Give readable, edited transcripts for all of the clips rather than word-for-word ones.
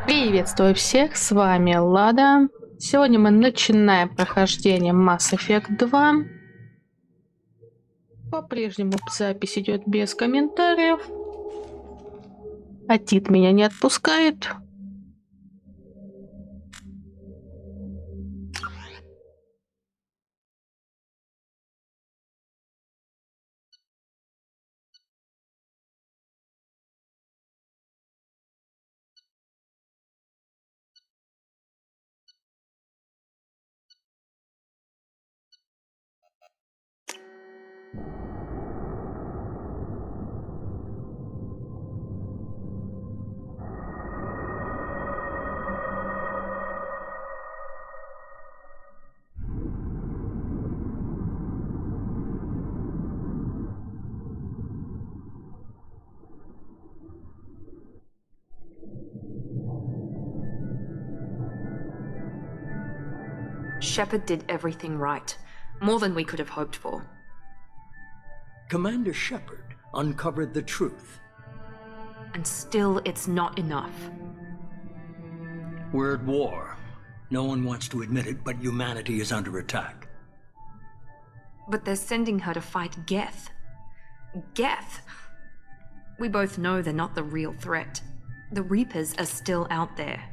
Приветствую всех, с вами Лада. Сегодня мы начинаем прохождение Mass Effect 2. По-прежнему запись идет без комментариев. А Тит меня не отпускает. Shepard did everything right. More than we could have hoped for. Commander Shepard uncovered the truth. And still, it's not enough. We're at war. No one wants to admit it, but humanity is under attack. But they're sending her to fight Geth. Geth! We both know they're not the real threat. The Reapers are still out there.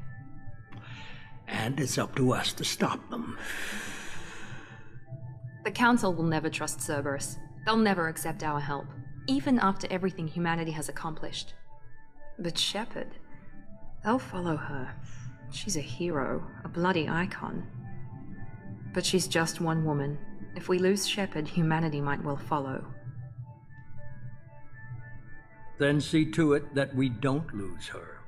And it's up to us to stop them. The Council will never trust Cerberus. They'll never accept our help, even after everything humanity has accomplished. But Shepard, they'll follow her. She's a hero, a bloody icon. But she's just one woman. If we lose Shepard, humanity might well follow. Then see to it that we don't lose her.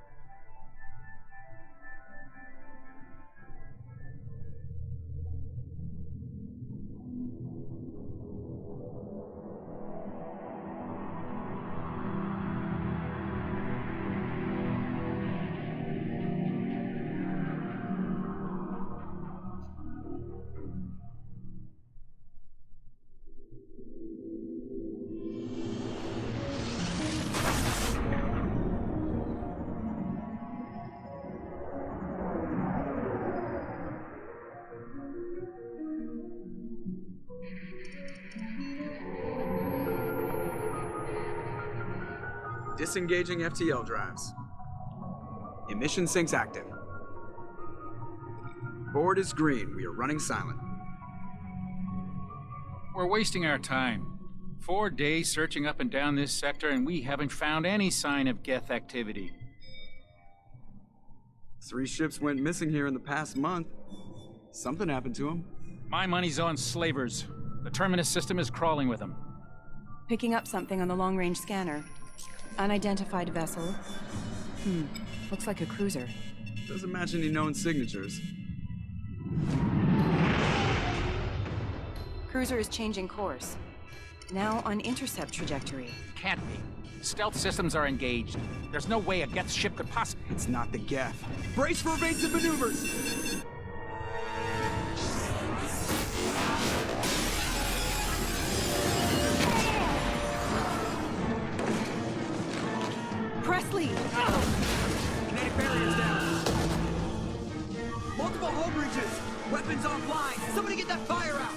Disengaging FTL drives. Emission sinks active. Board is green. We are running silent. We're wasting our time. 4 days searching up and down this sector, and we haven't found any sign of Geth activity. 3 ships went missing here in the past month. Something happened to them. My money's on slavers. The Terminus system is crawling with them. Picking up something on the long-range scanner. Unidentified vessel. Looks like a cruiser. Doesn't match any known signatures. Cruiser is changing course. Now on intercept trajectory. Can't be. Stealth systems are engaged. There's no way a Geth ship could possibly... It's not the Geth. Brace for evasive maneuvers! Presley! Kinetic barriers down. Multiple hull breaches. Weapons offline. Somebody get that fire out.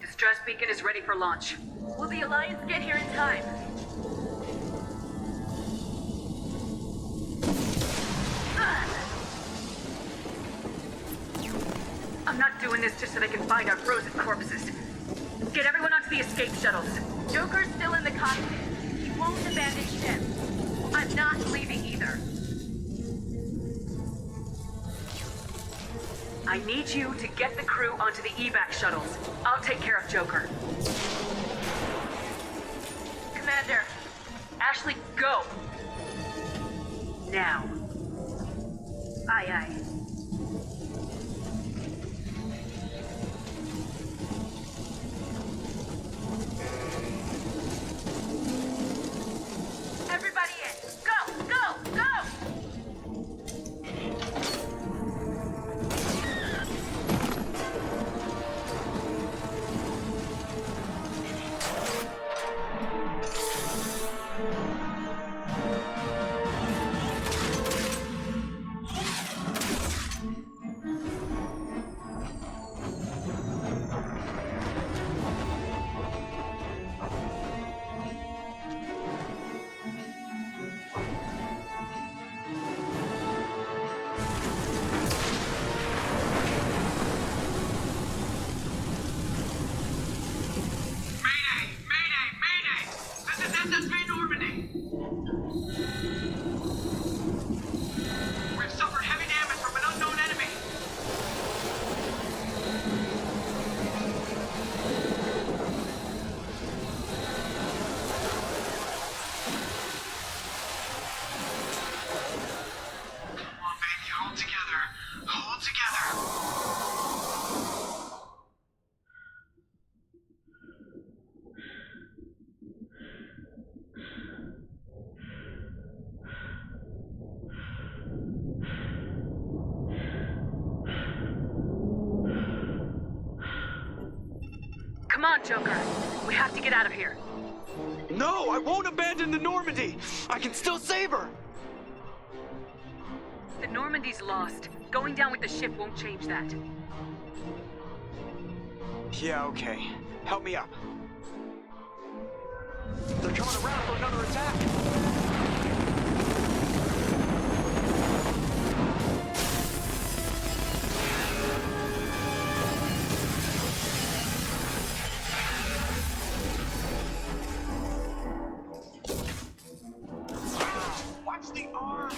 Distress beacon is ready for launch. Will the Alliance get here in time? I'm not doing this just so they can find our frozen corpses. Get everyone onto the escape shuttles. Joker's still in the cockpit. He won't abandon ship. I'm not leaving either. I need you to get the crew onto the evac shuttles. I'll take care of Joker. Commander, Ashley, go! Now. Aye, aye. Come on, Joker. We have to get out of here. No, I won't abandon the Normandy. I can still save her. The Normandy's lost. Going down with the ship won't change that. Yeah, okay. Help me up. They're coming around for another attack. Watch the arm!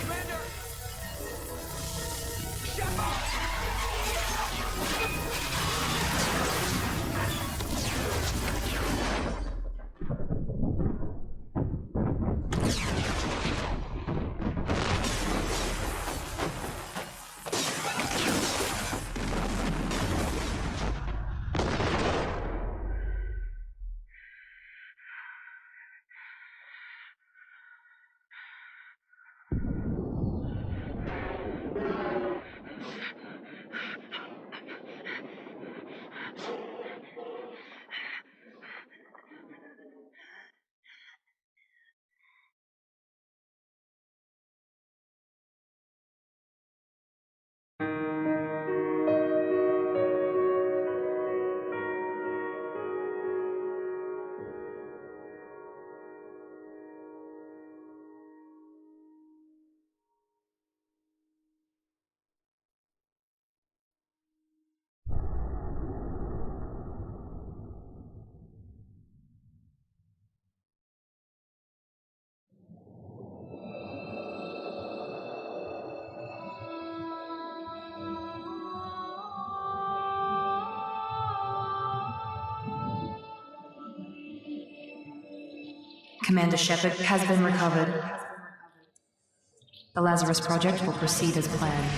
Commander! Shepard! Commander Shepard has been recovered. The Lazarus Project will proceed as planned.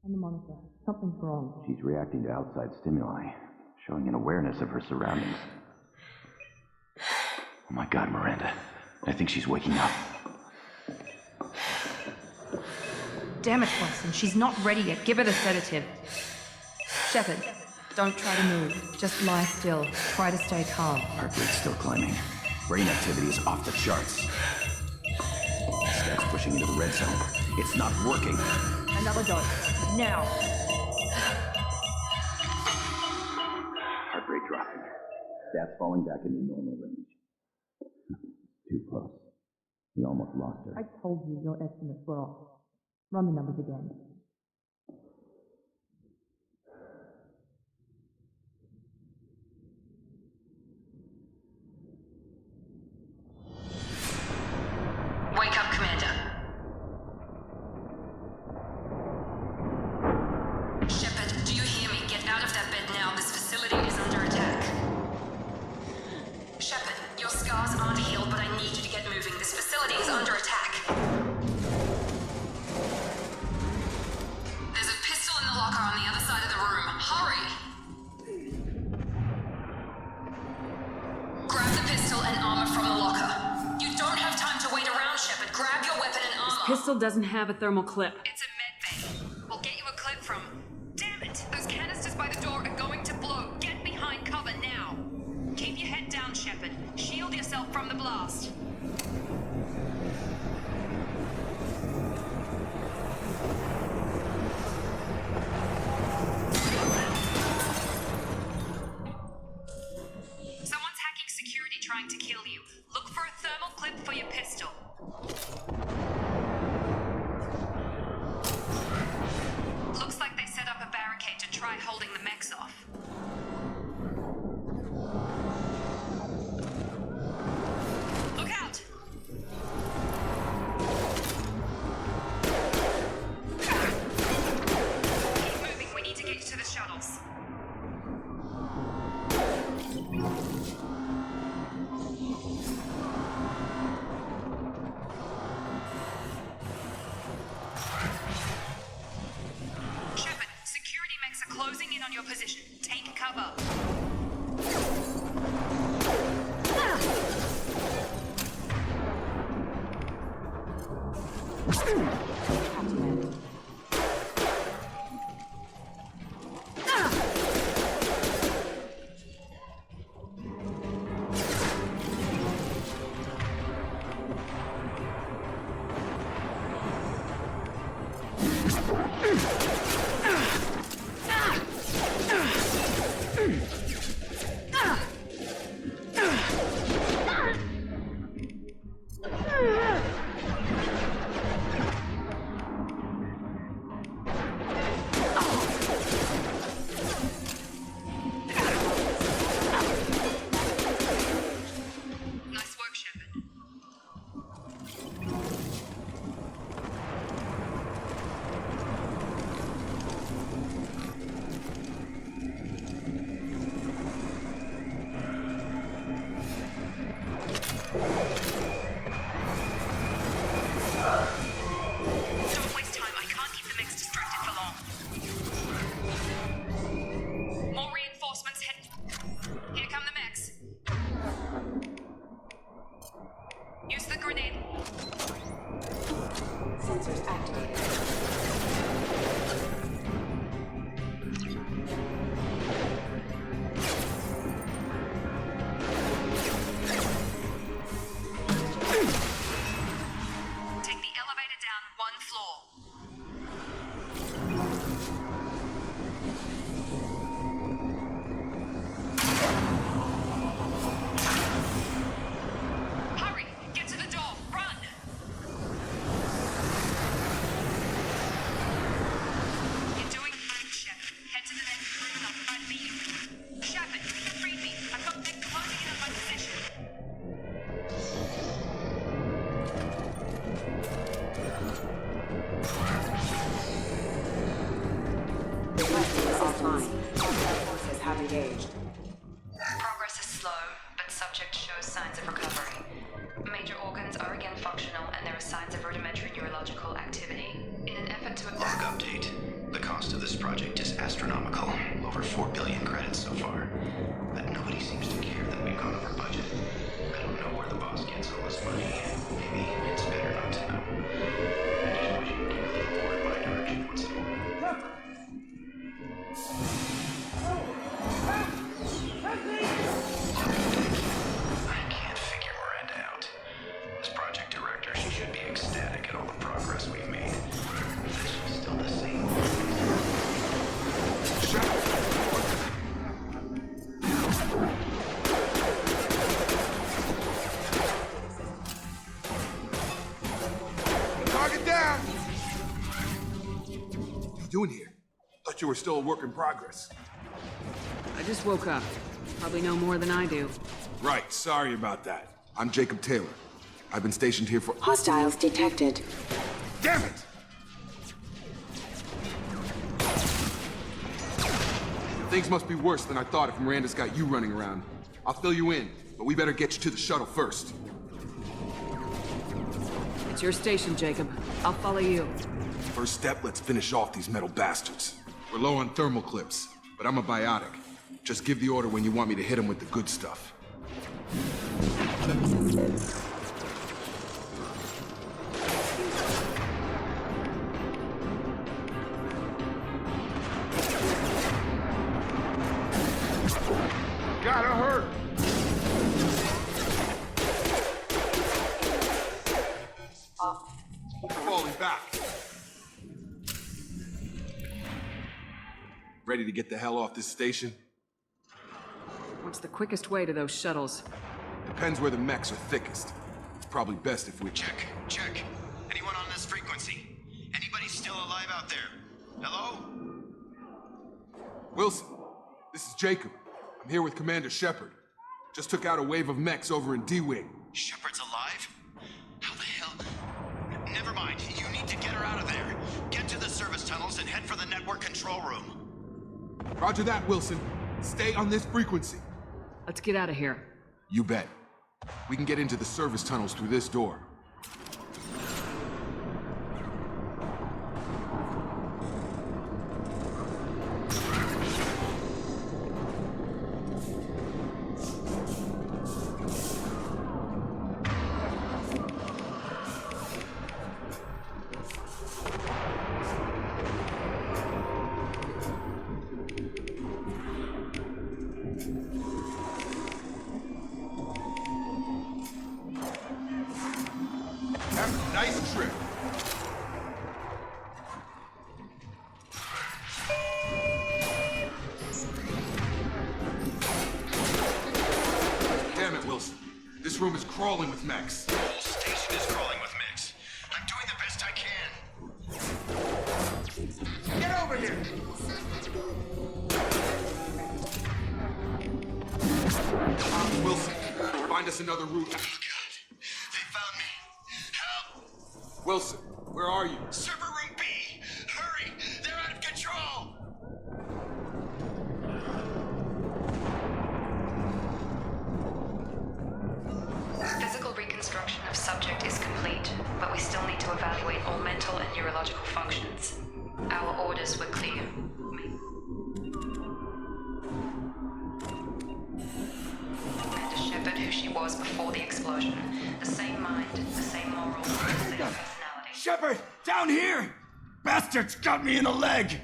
On the monitor. Something's wrong. She's reacting to outside stimuli, showing an awareness of her surroundings. Oh my God, Miranda. I think she's waking up. Damn it, Watson. She's not ready yet. Give her the sedative. Shepard, don't try to move. Just lie still. Try to stay calm. Heart rate's still climbing. Brain activity is off the charts. Stats pushing into the red zone. It's not working. Another dose. Now. dropping. Stats falling back into normal range. Too close. We almost lost her. I told you your estimates were off. Run the numbers again. Wake up, Commander. Shepard, do you hear me? Get out of that bed now. This facility is under attack. Shepard, your scars aren't healed, but I need you to get moving. This facility is under attack. There's a pistol in the locker on the other side of the room. Hurry! Grab the pistol and armor from the locker. You don't have time to wait around, Shepard. Grab your weapon and armor. Pistol doesn't have a thermal clip. It's a med bay. We'll get you a clip from... Damn it! Those canisters by the door are going to blow. Get behind cover now. Keep your head down, Shepard. Shield yourself from the blast. Someone's hacking security trying to kill you. Look for a thermal clip for your pistol. Looks like they set up a barricade to try holding the mechs off. Look out! Keep moving, we need to get you to the shuttles. Shepard, security mechs are closing in on your position. Take cover. Nice work, Shepard. Don't waste time. I can't keep the mechs distracted for long. More reinforcements head. Here come the mechs. Use the grenade. Sensors activated. Take the elevator down one floor. Hurry! Get to the door! Run! You're doing fine, Shepard. Head to the next room and I'll try to beat you. Shepard, read me. I've got mech closing in on my position. Offline. Forces have engaged. Progress is slow, but subject shows signs of recovery. Major organs are again functional, and there are signs of rudimentary neurological activity. In an effort to... Log update. The cost of this project is astronomical. Over 4 billion credits so far. But nobody seems to care that we've gone over budget. I don't know where the boss gets all this money. Maybe it's better not to know. I just wish you'd give a little more in my direction once in a while. I can't figure Miranda out. As project director, she should be ecstatic at all the progress we've made. This was still the same. doing here? Thought you were still a work in progress. I just woke up. Probably know more than I do. Right, sorry about that. I'm Jacob Taylor. I've been stationed here for— Hostiles detected. Damn it! Things must be worse than I thought if Miranda's got you running around. I'll fill you in, but we better get you to the shuttle first. It's your station, Jacob. I'll follow you. First step, let's finish off these metal bastards. We're low on thermal clips, but I'm a biotic. Just give the order when you want me to hit them with the good stuff. Gotta hurt! Falling back. Ready to get the hell off this station? What's the quickest way to those shuttles? Depends where the mechs are thickest. It's probably best if we— Check. Anyone on this frequency? Anybody still alive out there? Hello? Wilson, this is Jacob. I'm here with Commander Shepard. Just took out a wave of mechs over in D-Wing. Shepard's alive? How the hell? Never mind. You need to get her out of there. Get to the service tunnels and head for the network control room. Roger that, Wilson. Stay on this frequency. Let's get out of here. You bet. We can get into the service tunnels through this door. Nice trip. Damn it, Wilson. This room is crawling with mechs. The whole station is crawling with mechs. I'm doing the best I can. Get over here! Come on, Wilson. Find us another route. Oh, God. They found me. Help! Wilson, where are you? Server room B! Hurry! They're out of control! Physical reconstruction of subject is complete, but we still need to evaluate all mental and neurological functions. Our orders were clear. Commander Shepard, who she was before the explosion. The same mind, the same morals, the same personality. Shepard! Down here! Bastards got me in the leg!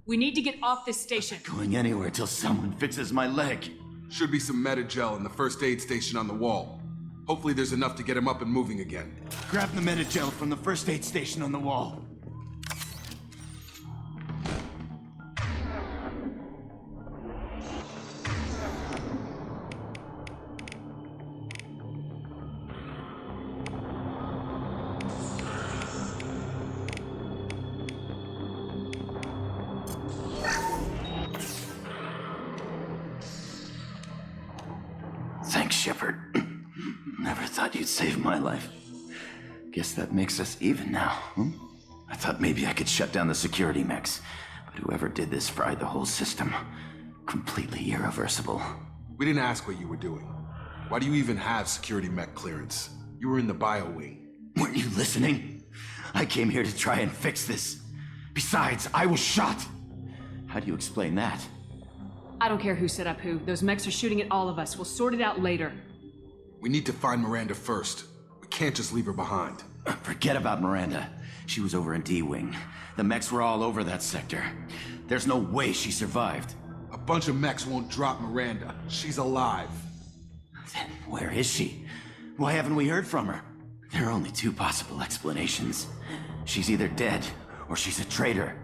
We need to get off this station. Going anywhere till someone fixes my leg. Should be some Metagel in the first aid station on the wall. Hopefully there's enough to get him up and moving again. Grab the Metagel from the first aid station on the wall. Thanks, Shepard. Never thought you'd save my life. Guess that makes us even now, hmm? I thought maybe I could shut down the security mechs, but whoever did this fried the whole system. Completely irreversible. We didn't ask what you were doing. Why do you even have security mech clearance? You were in the bio wing. Weren't you listening? I came here to try and fix this. Besides, I was shot. How do you explain that? I don't care who set up who. Those mechs are shooting at all of us. We'll sort it out later. We need to find Miranda first. We can't just leave her behind. Forget about Miranda. She was over in D-Wing. The mechs were all over that sector. There's no way she survived. A bunch of mechs won't drop Miranda. She's alive. Then where is she? Why haven't we heard from her? There are only two possible explanations. She's either dead, or she's a traitor.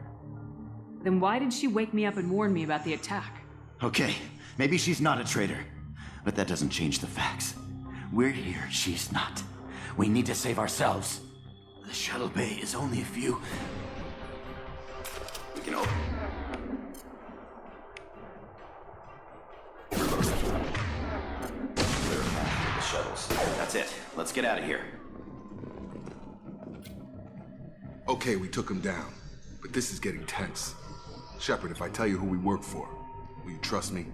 Then why did she wake me up and warn me about the attack? Okay, maybe she's not a traitor, but that doesn't change the facts. We're here, she's not. We need to save ourselves. The shuttle bay is only a few... taken over. Clear a path for the shuttles. That's it. Let's get out of here. Okay, we took him down, but this is getting tense. Shepard, if I tell you who we work for, will you trust me?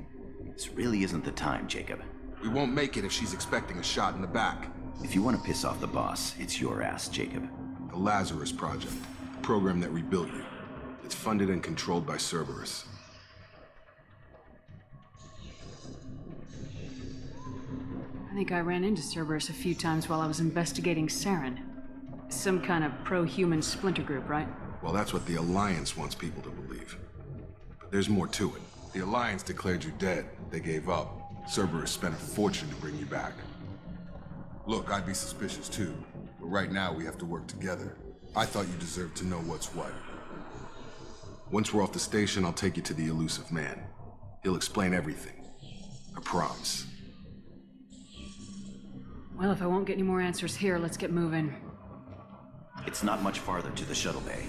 This really isn't the time, Jacob. We won't make it if she's expecting a shot in the back. If you want to piss off the boss, it's your ass, Jacob. The Lazarus Project, the program that rebuilt you. It's funded and controlled by Cerberus. I think I ran into Cerberus a few times while I was investigating Saren. Some kind of pro-human splinter group, right? Well, that's what the Alliance wants people to believe. But there's more to it. The Alliance declared you dead. They gave up. Cerberus spent a fortune to bring you back. Look, I'd be suspicious too, but right now we have to work together. I thought you deserved to know what's what. Once we're off the station, I'll take you to the elusive man. He'll explain everything. I promise. Well, if I won't get any more answers here, let's get moving. It's not much farther to the shuttle bay.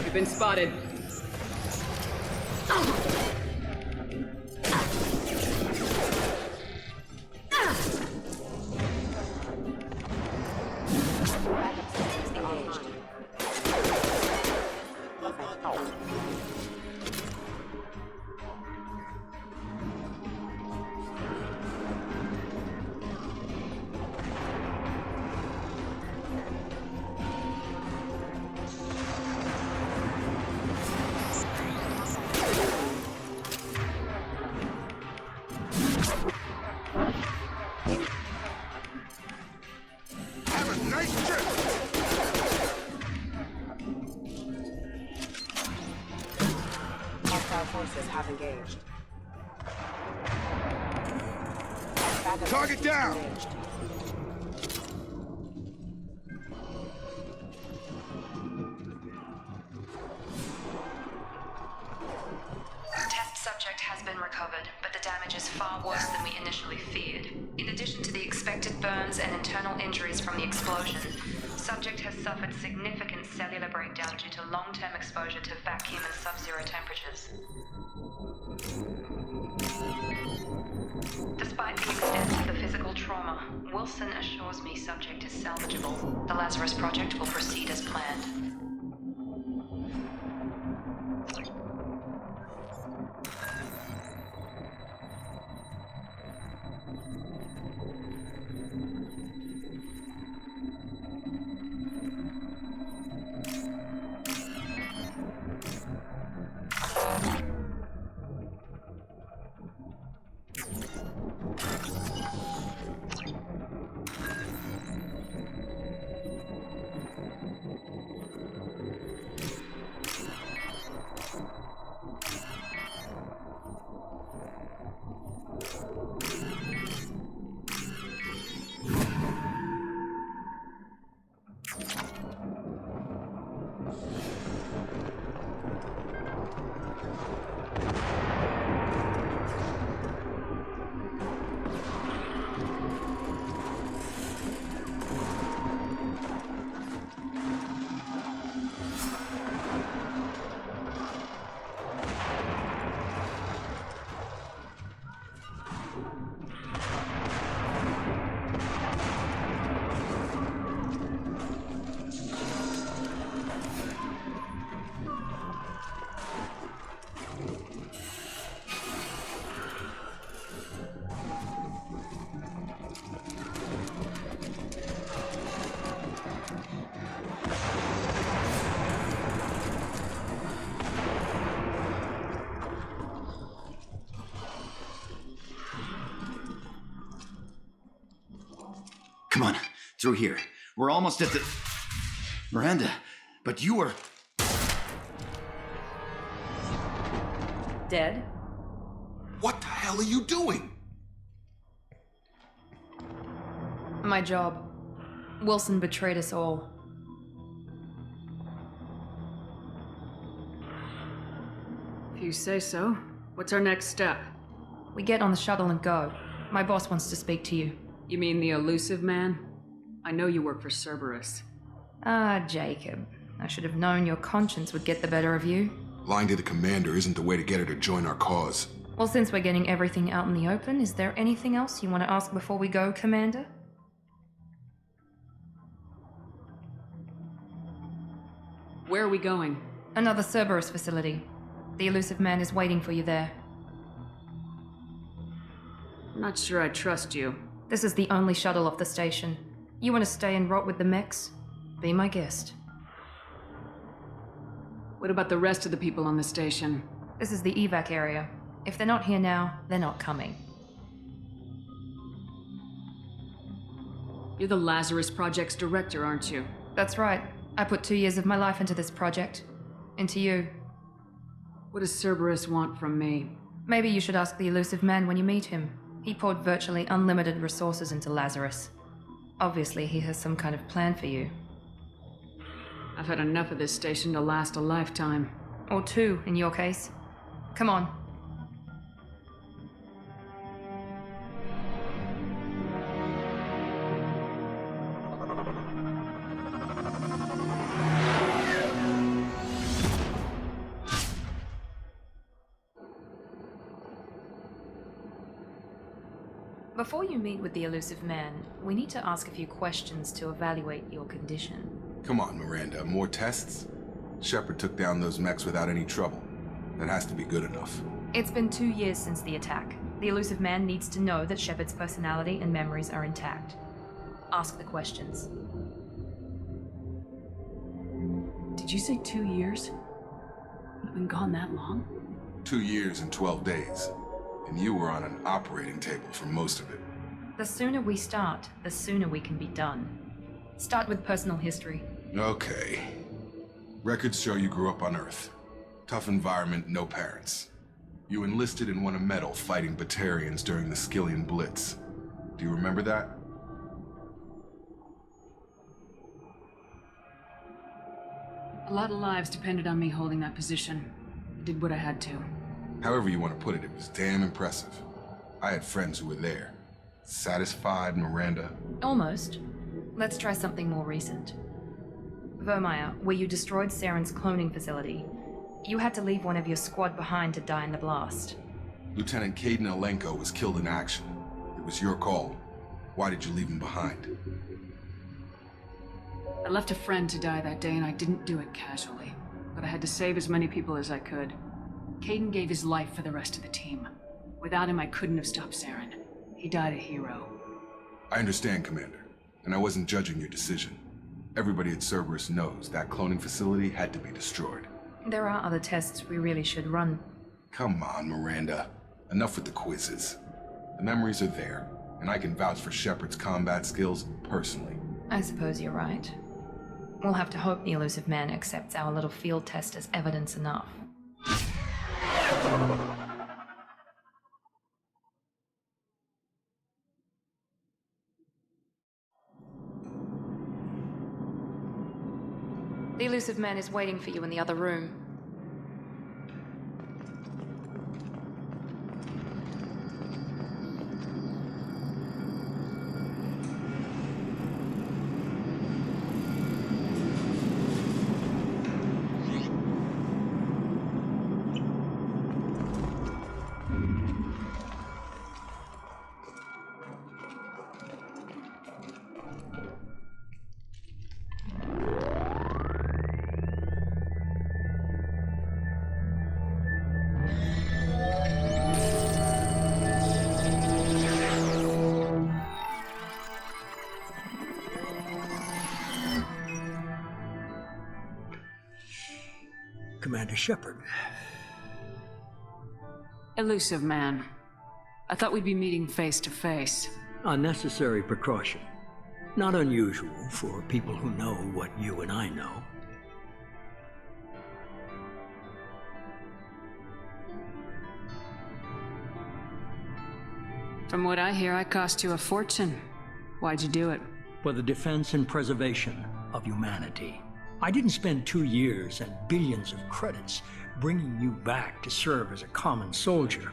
We've been spotted. Have engaged. Target down! Test subject has been recovered, but the damage is far worse than we initially feared. In addition to the expected burns and internal injuries from the explosion, subject has suffered significant cellular breakdown due to long-term exposure to vacuum and sub-zero temperatures. Despite the extent of the physical trauma, Wilson assures me subject is salvageable. The Lazarus Project will proceed as planned. Come on, through here. We're almost at the... Miranda, but you were... Dead? What the hell are you doing? My job. Wilson betrayed us all. If you say so. What's our next step? We get on the shuttle and go. My boss wants to speak to you. You mean the elusive man? I know you work for Cerberus. Ah, Jacob. I should have known your conscience would get the better of you. Lying to the commander isn't the way to get her to join our cause. Well, since we're getting everything out in the open, is there anything else you want to ask before we go, Commander? Where are we going? Another Cerberus facility. The elusive man is waiting for you there. I'm not sure I trust you. This is the only shuttle off the station. You want to stay and rot with the mechs? Be my guest. What about the rest of the people on the station? This is the evac area. If they're not here now, they're not coming. You're the Lazarus Project's director, aren't you? That's right. I put 2 years of my life into this project. Into you. What does Cerberus want from me? Maybe you should ask the elusive man when you meet him. He poured virtually unlimited resources into Lazarus. Obviously, he has some kind of plan for you. I've had enough of this station to last a lifetime. Or 2, in your case. Come on. Before you meet with the elusive man, we need to ask a few questions to evaluate your condition. Come on, Miranda, more tests? Shepard took down those mechs without any trouble. That has to be good enough. It's been 2 years since the attack. The elusive man needs to know that Shepard's personality and memories are intact. Ask the questions. Did you say 2 years? You've been gone that long? 2 years and 12 days. And you were on an operating table for most of it. The sooner we start, the sooner we can be done. Start with personal history. Okay. Records show you grew up on Earth. Tough environment, no parents. You enlisted and won a medal fighting Batarians during the Skillian Blitz. Do you remember that? A lot of lives depended on me holding that position. I did what I had to. However you want to put it, it was damn impressive. I had friends who were there. Satisfied, Miranda? Almost. Let's try something more recent. Vermeer, where you destroyed Saren's cloning facility. You had to leave one of your squad behind to die in the blast. Lieutenant Caden Alenko was killed in action. It was your call. Why did you leave him behind? I left a friend to die that day and I didn't do it casually. But I had to save as many people as I could. Caden gave his life for the rest of the team. Without him, I couldn't have stopped Saren. He died a hero. I understand, Commander. And I wasn't judging your decision. Everybody at Cerberus knows that cloning facility had to be destroyed. There are other tests we really should run. Come on, Miranda. Enough with the quizzes. The memories are there, and I can vouch for Shepard's combat skills personally. I suppose you're right. We'll have to hope the elusive man accepts our little field test as evidence enough. The elusive man is waiting for you in the other room. Commander Shepard. Elusive man. I thought we'd be meeting face to face. Unnecessary precaution. Not unusual for people who know what you and I know. From what I hear, I cost you a fortune. Why'd you do it? For the defense and preservation of humanity. I didn't spend 2 years and billions of credits bringing you back to serve as a common soldier.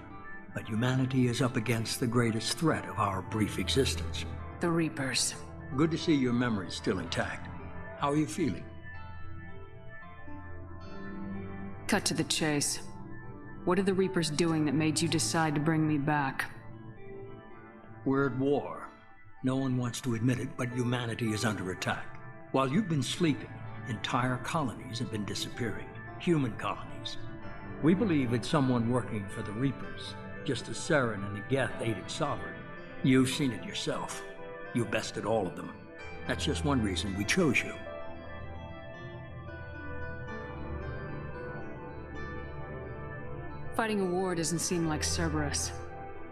But humanity is up against the greatest threat of our brief existence. The Reapers. Good to see your memory's still intact. How are you feeling? Cut to the chase. What are the Reapers doing that made you decide to bring me back? We're at war. No one wants to admit it, but humanity is under attack. While you've been sleeping, entire colonies have been disappearing. Human colonies. We believe it's someone working for the Reapers, just as Saren and the Geth aided Sovereign. You've seen it yourself. You bested all of them. That's just one reason we chose you. Fighting a war doesn't seem like Cerberus.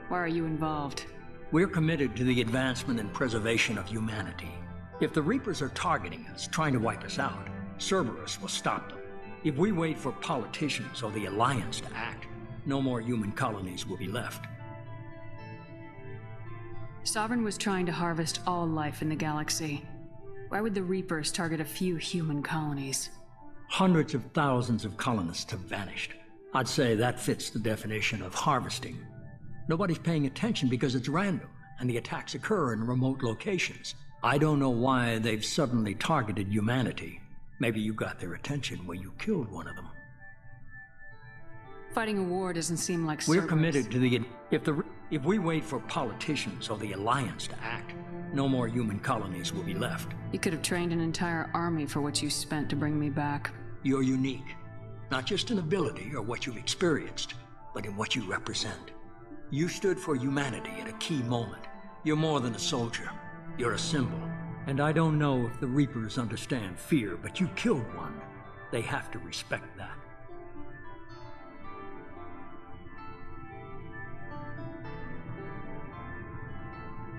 Why are you involved? We're committed to the advancement and preservation of humanity. If the Reapers are targeting us, trying to wipe us out, Cerberus will stop them. If we wait for politicians or the Alliance to act, no more human colonies will be left. Sovereign was trying to harvest all life in the galaxy. Why would the Reapers target a few human colonies? Hundreds of thousands of colonists have vanished. I'd say that fits the definition of harvesting. Nobody's paying attention because it's random, and the attacks occur in remote locations. I don't know why they've suddenly targeted humanity. Maybe you got their attention when you killed one of them. Fighting a war doesn't seem like We're Cerberus. committed to the... If we wait for politicians or the Alliance to act, no more human colonies will be left. You could have trained an entire army for what you spent to bring me back. You're unique. Not just in ability or what you've experienced, but in what you represent. You stood for humanity at a key moment. You're more than a soldier. You're a symbol. And I don't know if the Reapers understand fear, but you killed one. They have to respect that.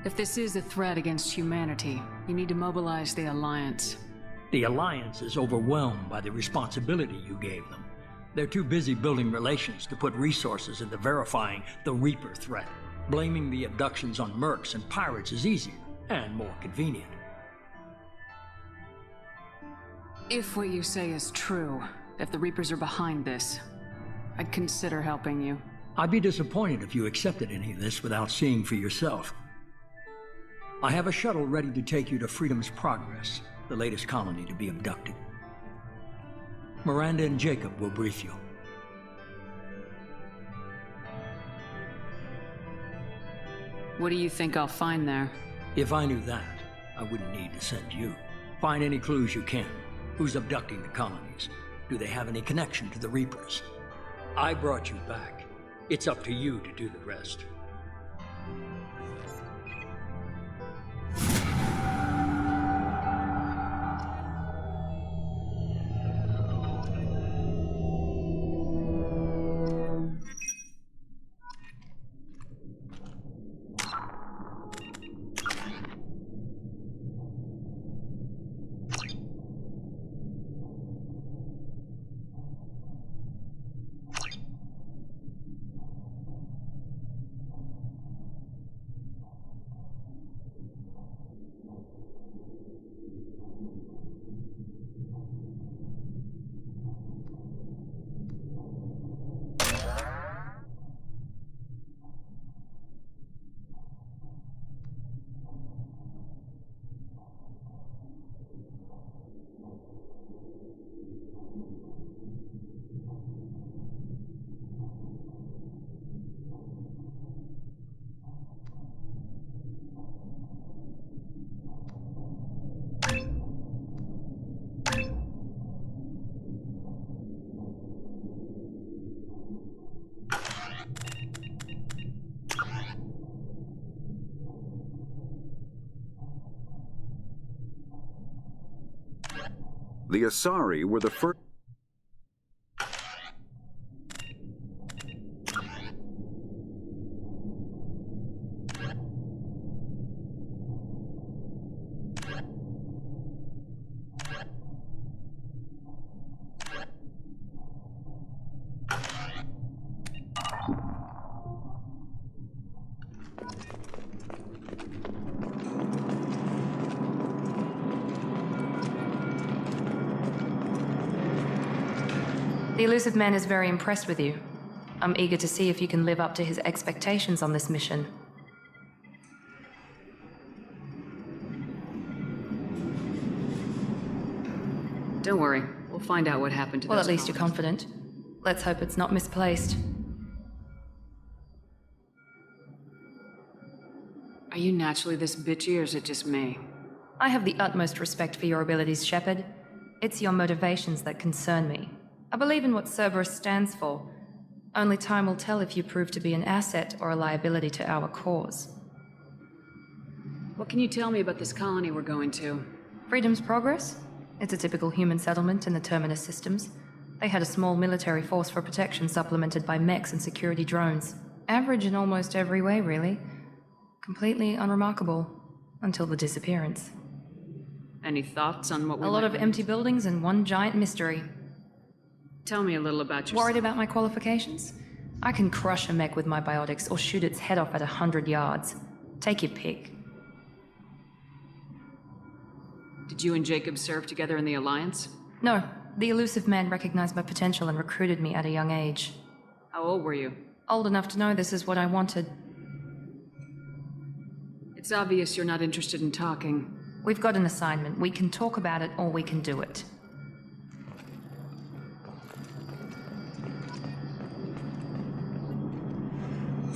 If this is a threat against humanity, you need to mobilize the Alliance. The Alliance is overwhelmed by the responsibility you gave them. They're too busy building relations to put resources into verifying the Reaper threat. Blaming the abductions on mercs and pirates is easier and more convenient. If what you say is true, if the Reapers are behind this, I'd consider helping you. I'd be disappointed if you accepted any of this without seeing for yourself. I have a shuttle ready to take you to Freedom's Progress, the latest colony to be abducted. Miranda and Jacob will brief you. What do you think I'll find there? If I knew that, I wouldn't need to send you. Find any clues you can. Who's abducting the colonies? Do they have any connection to the Reapers? I brought you back. It's up to you to do the rest. The Asari were the first. The elusive man is very impressed with you. I'm eager to see if you can live up to his expectations on this mission. Don't worry. We'll find out what happened to Well, those at least you're colonies. confident. Let's hope it's not misplaced. Are you naturally this bitchy, or is it just me? I have the utmost respect for your abilities, Shepard. It's your motivations that concern me. I believe in what Cerberus stands for. Only time will tell if you prove to be an asset or a liability to our cause. What can you tell me about this colony we're going to? Freedom's Progress? It's a typical human settlement in the Terminus systems. They had a small military force for protection supplemented by mechs and security drones. Average in almost every way, really. Completely unremarkable. Until the disappearance. Any thoughts on what we A lot might of learn? empty buildings and one giant mystery. Tell me a little about yourself. Worried about my qualifications? I can crush a mech with my biotics or shoot its head off at 100 yards. Take your pick. Did you and Jacob serve together in the Alliance? No, the elusive man recognized my potential and recruited me at a young age. How old were you? Old enough to know this is what I wanted. It's obvious you're not interested in talking. We've got an assignment. We can talk about it or we can do it.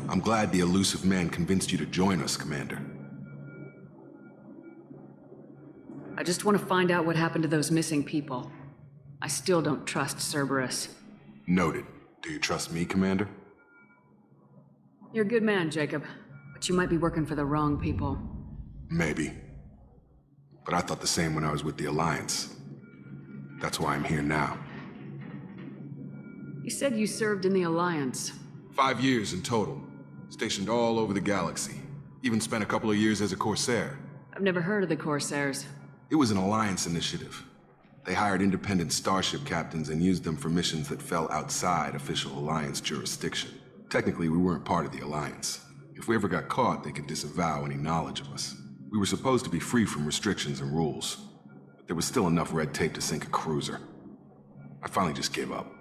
I'm glad the elusive man convinced you to join us, Commander. I just want to find out what happened to those missing people. I still don't trust Cerberus. Noted. Do you trust me, Commander? You're a good man, Jacob. But you might be working for the wrong people. Maybe. But I thought the same when I was with the Alliance. That's why I'm here now. You said you served in the Alliance. 5 years in total. Stationed all over the galaxy. Even spent a couple of years as a Corsair. I've never heard of the Corsairs. It was an Alliance initiative. They hired independent starship captains and used them for missions that fell outside official Alliance jurisdiction. Technically, we weren't part of the Alliance. If we ever got caught, they could disavow any knowledge of us. We were supposed to be free from restrictions and rules, but there was still enough red tape to sink a cruiser. I finally just gave up.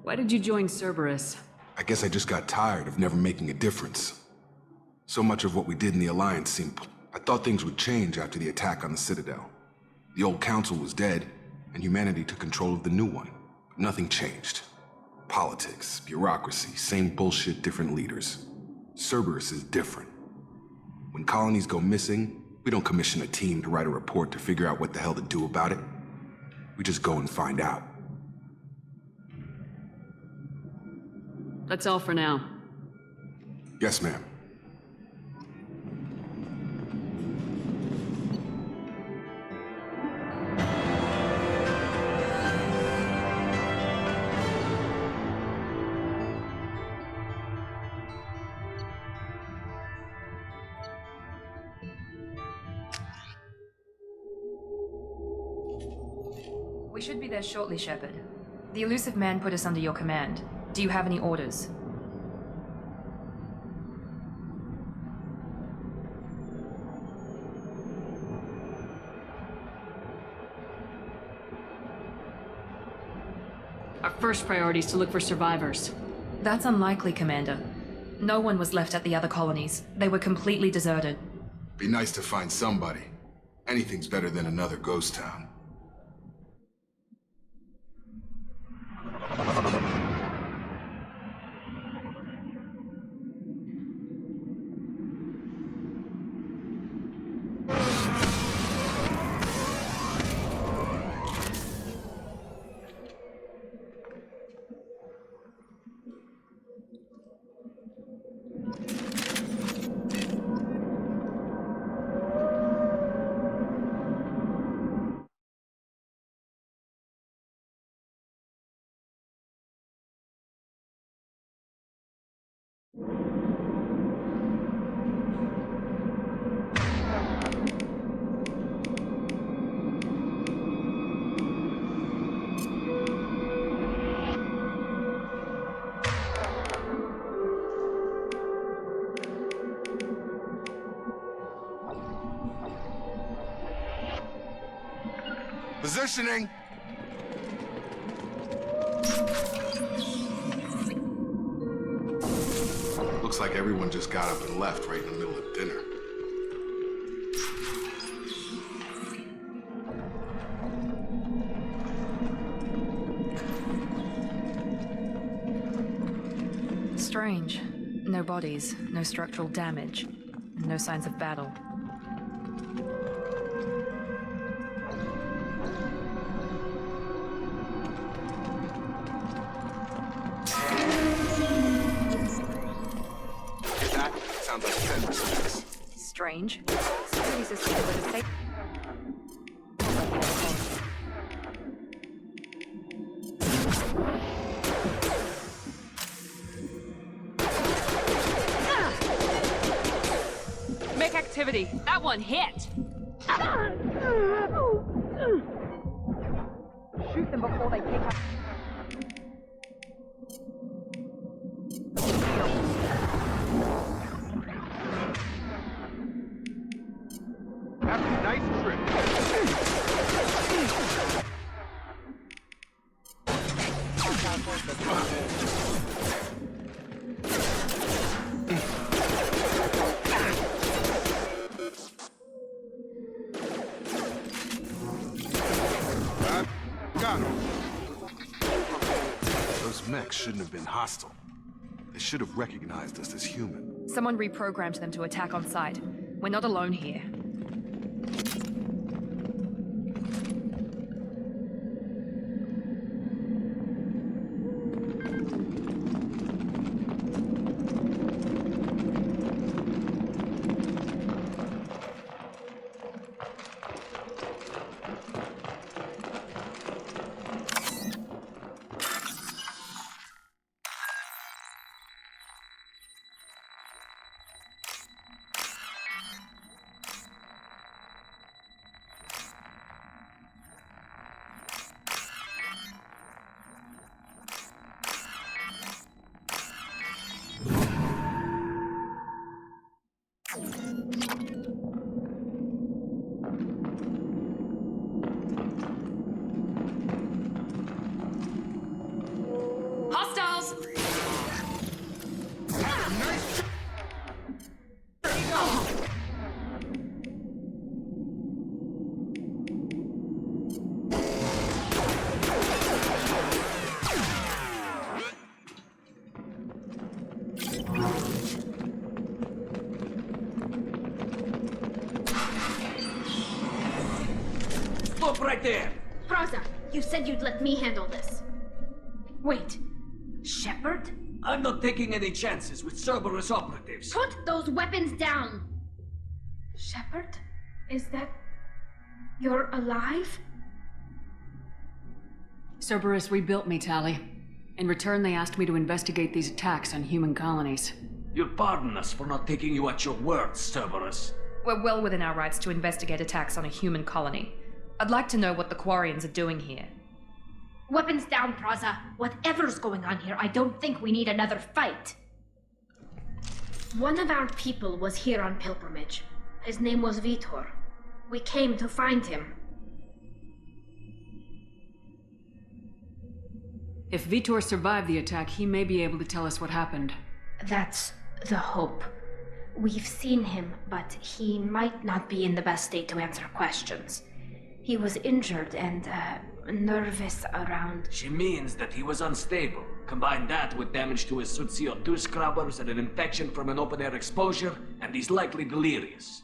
Why did you join Cerberus? I guess I just got tired of never making a difference. So much of what we did in the Alliance seemed... I thought things would change after the attack on the Citadel. The old council was dead, and humanity took control of the new one. But nothing changed. Politics, bureaucracy, same bullshit, different leaders. Cerberus is different. When colonies go missing, we don't commission a team to write a report to figure out what the hell to do about it. We just go and find out. That's all for now. Yes, ma'am. We should be there shortly, Shepard. The elusive man put us under your command. Do you have any orders? Our first priority is to look for survivors. That's unlikely, Commander. No one was left at the other colonies. They were completely deserted. Be nice to find somebody. Anything's better than another ghost town. Positioning! Looks like everyone just got up and left right in the middle of dinner. Strange. No bodies, no structural damage, and no signs of battle. That sounds like Cerber's. Strange. Security system with a safe. Make activity. That one hit. Shoot them before they pick up. Have a nice trip. Got him. Those mechs shouldn't have been hostile. They should have recognized us as human. Someone reprogrammed them to attack on sight. We're not alone here. Hostiles! Stop right there! Praza, you said you'd let me handle this. Wait, Shepard? I'm not taking any chances with Cerberus operatives. Put those weapons down! Shepard? Is that... you're alive? Cerberus rebuilt me, Tali. In return, they asked me to investigate these attacks on human colonies. You'll pardon us for not taking you at your word, Cerberus. We're well within our rights to investigate attacks on a human colony. I'd like to know what the Quarians are doing here. Weapons down, Praza. Whatever's going on here, I don't think we need another fight. One of our people was here on pilgrimage. His name was Vitor. We came to find him. If Vitor survived the attack, he may be able to tell us what happened. That's the hope. We've seen him, but he might not be in the best state to answer questions. He was injured and, nervous around... She means that he was unstable. Combine that with damage to his suit CO2 scrubbers and an infection from an open-air exposure, and he's likely delirious.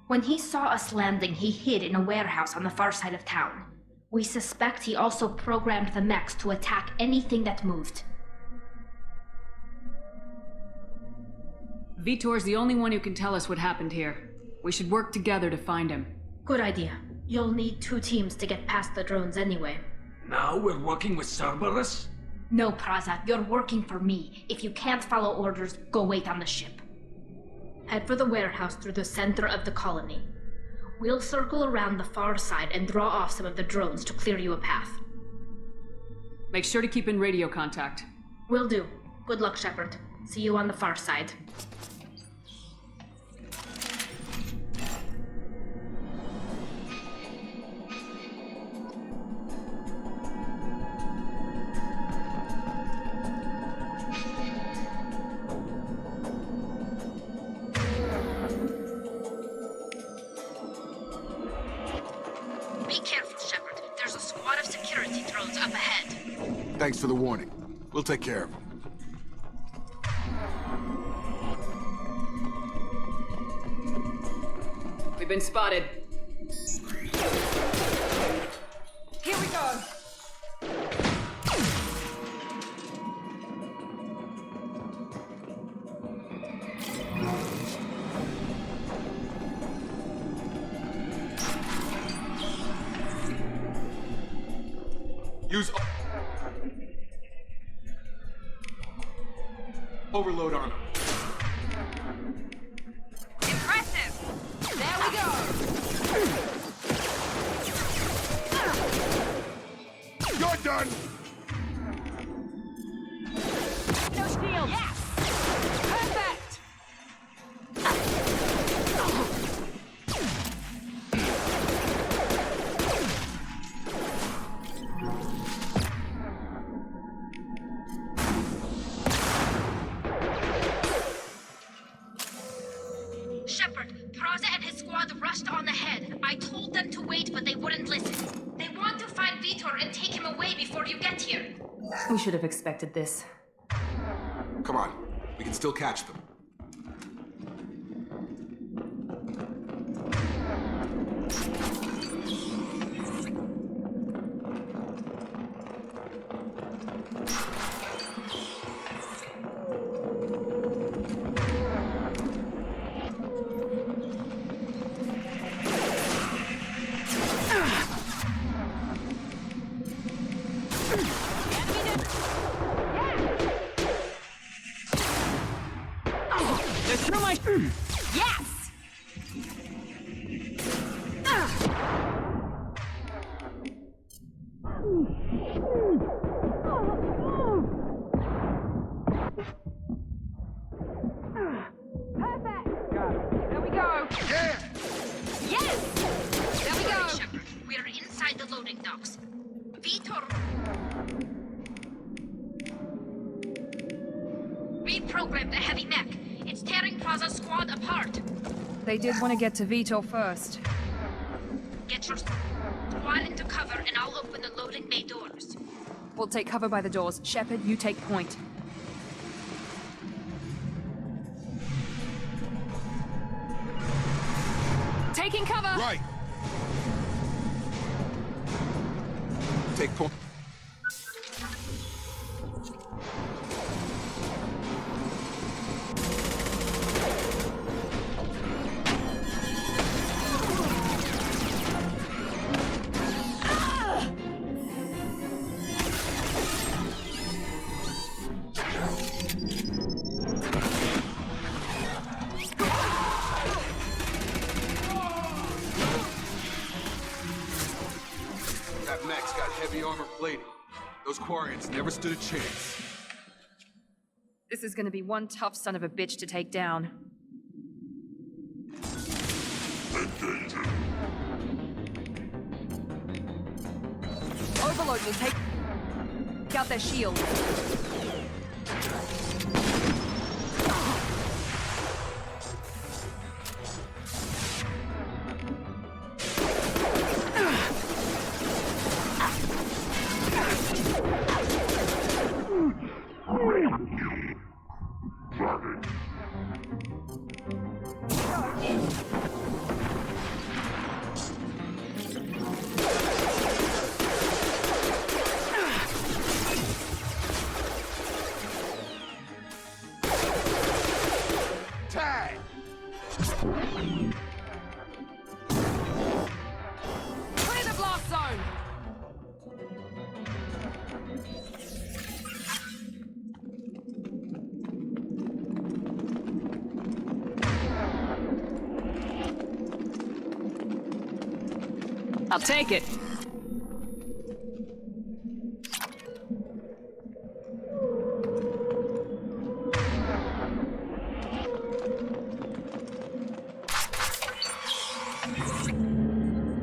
When he saw us landing, he hid in a warehouse on the far side of town. We suspect he also programmed the mechs to attack anything that moved. Vitor's the only one who can tell us what happened here. We should work together to find him. Good idea. You'll need 2 teams to get past the drones anyway. Now we're working with Cerberus? No, Praza, you're working for me. If you can't follow orders, go wait on the ship. Head for the warehouse through the center of the colony. We'll circle around the far side and draw off some of the drones to clear you a path. Make sure to keep in radio contact. Will do. Good luck, Shepard. See you on the far side. Thanks for the warning. We'll take care of him. We've been spotted. Here we go. Use overload on him. Impressive! There we go! You're done! No shield! Yes! Perfect! Shepard, Praza and his squad rushed on ahead. I told them to wait, but they wouldn't listen. They want to find Vitor and take him away before you get here. We should have expected this. Come on, we can still catch them. Yes! Perfect! There we go! Yeah! Yes! There we go! Shepard, we're inside the loading docks. Vitor... reprogrammed the heavy mech. It's tearing Praza's squad apart. They did want to get to Vitor first. Get your squad into cover and I'll open the loading bay doors. We'll take cover by the doors. Shepard, you take point. Taking cover! Right! Take point. That mech's got heavy armor plating. Those Quarians never stood a chance. This is gonna be one tough son of a bitch to take down. Overload will take out their shield. Tag! Clear the blast zone! I'll take it.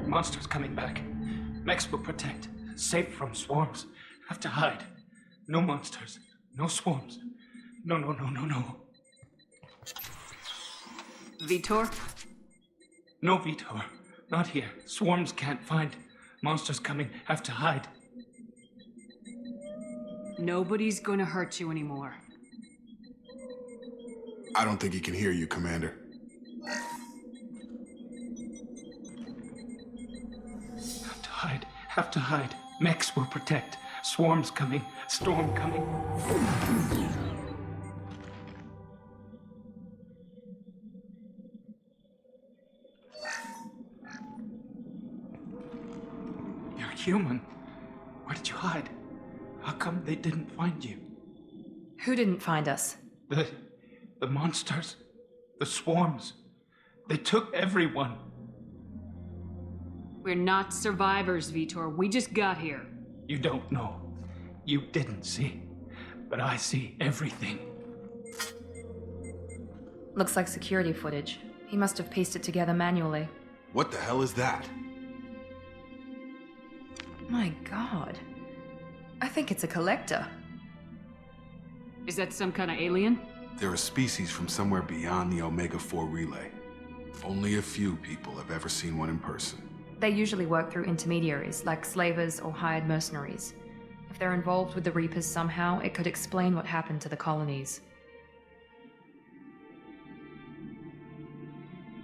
Monsters coming back. Mechs will protect. Safe from swarms. Have to hide. No monsters. No swarms. No. Vitor? No Vitor. Not here. Swarms can't find. Monsters coming. Have to hide. Nobody's gonna hurt you anymore. I don't think he can hear you, Commander. Have to hide. Have to hide. Mechs will protect. Swarms coming. Storm coming. You're human. Where did you hide? How come they didn't find you? Who didn't find us? The monsters. The swarms. They took everyone. We're not survivors, Vitor. We just got here. You don't know. You didn't see. But I see everything. Looks like security footage. He must have pieced it together manually. What the hell is that? My god. I think it's a collector. Is that some kind of alien? They're a species from somewhere beyond the Omega-4 relay. Only a few people have ever seen one in person. They usually work through intermediaries, like slavers or hired mercenaries. If they're involved with the Reapers somehow, it could explain what happened to the colonies.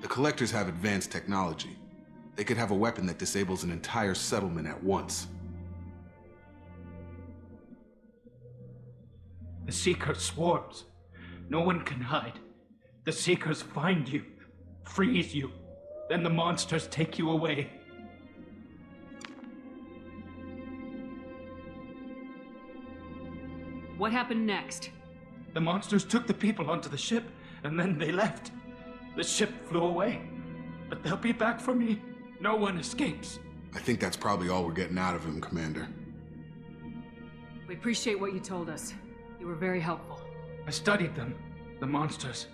The Collectors have advanced technology. They could have a weapon that disables an entire settlement at once. The Seeker swarms. No one can hide. The Seekers find you, freeze you, then the monsters take you away. What happened next? The monsters took the people onto the ship, and then they left. The ship flew away, but they'll be back for me. No one escapes. I think that's probably all we're getting out of him, Commander. We appreciate what you told us. You were very helpful. I studied them, the monsters,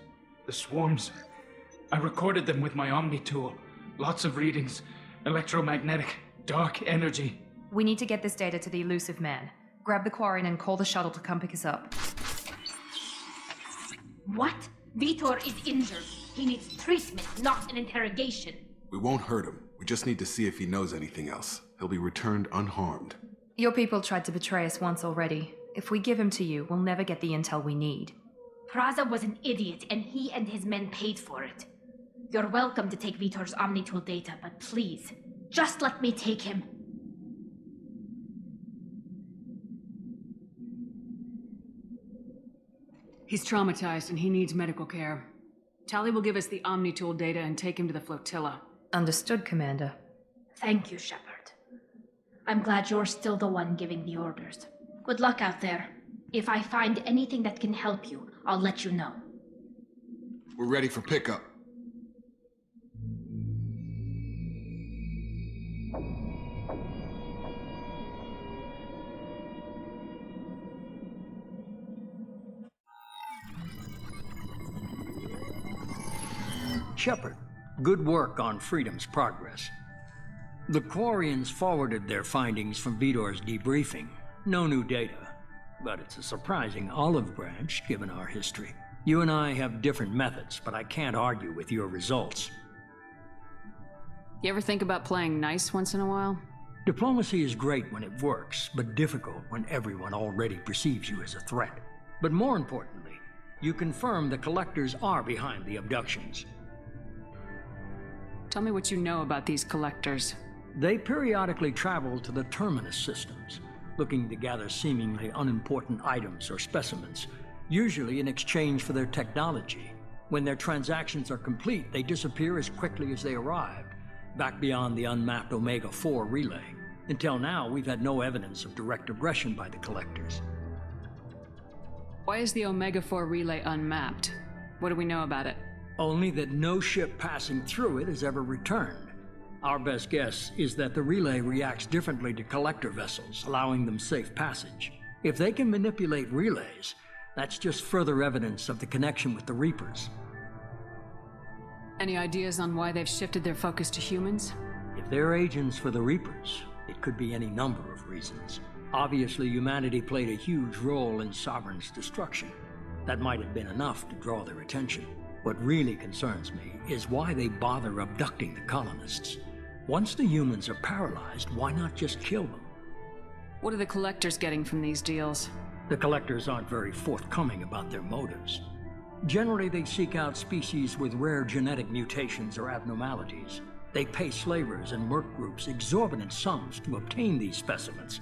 the swarms. I recorded them with my Omni tool. Lots of readings, electromagnetic, dark energy. We need to get this data to the elusive man. Grab the quarry and call the shuttle to come pick us up. What? Vitor is injured. He needs treatment, not an interrogation. We won't hurt him. We just need to see if he knows anything else. He'll be returned unharmed. Your people tried to betray us once already. If we give him to you, we'll never get the intel we need. Praza was an idiot, and he and his men paid for it. You're welcome to take Vitor's Omnitool data, but please, just let me take him. He's traumatized and he needs medical care. Tally will give us the Omnitool data and take him to the flotilla. Understood, Commander. Thank you, Shepard. I'm glad you're still the one giving the orders. Good luck out there. If I find anything that can help you, I'll let you know. We're ready for pickup. Shepard, good work on Freedom's progress. The Quarians forwarded their findings from Vitor's debriefing. No new data, but it's a surprising olive branch given our history. You and I have different methods, but I can't argue with your results. You ever think about playing nice once in a while? Diplomacy is great when it works, but difficult when everyone already perceives you as a threat. But more importantly, you confirm the Collectors are behind the abductions. Tell me what you know about these Collectors. They periodically travel to the Terminus systems, looking to gather seemingly unimportant items or specimens, usually in exchange for their technology. When their transactions are complete, they disappear as quickly as they arrived, back beyond the unmapped Omega-4 relay. Until now, we've had no evidence of direct aggression by the Collectors. Why is the Omega-4 relay unmapped? What do we know about it? Only that no ship passing through it has ever returned. Our best guess is that the relay reacts differently to Collector vessels, allowing them safe passage. If they can manipulate relays, that's just further evidence of the connection with the Reapers. Any ideas on why they've shifted their focus to humans? If they're agents for the Reapers, it could be any number of reasons. Obviously, humanity played a huge role in Sovereign's destruction. That might have been enough to draw their attention. What really concerns me is why they bother abducting the colonists. Once the humans are paralyzed, why not just kill them? What are the Collectors getting from these deals? The collectors aren't very forthcoming about their motives. Generally, they seek out species with rare genetic mutations or abnormalities. They pay slavers and work groups exorbitant sums to obtain these specimens,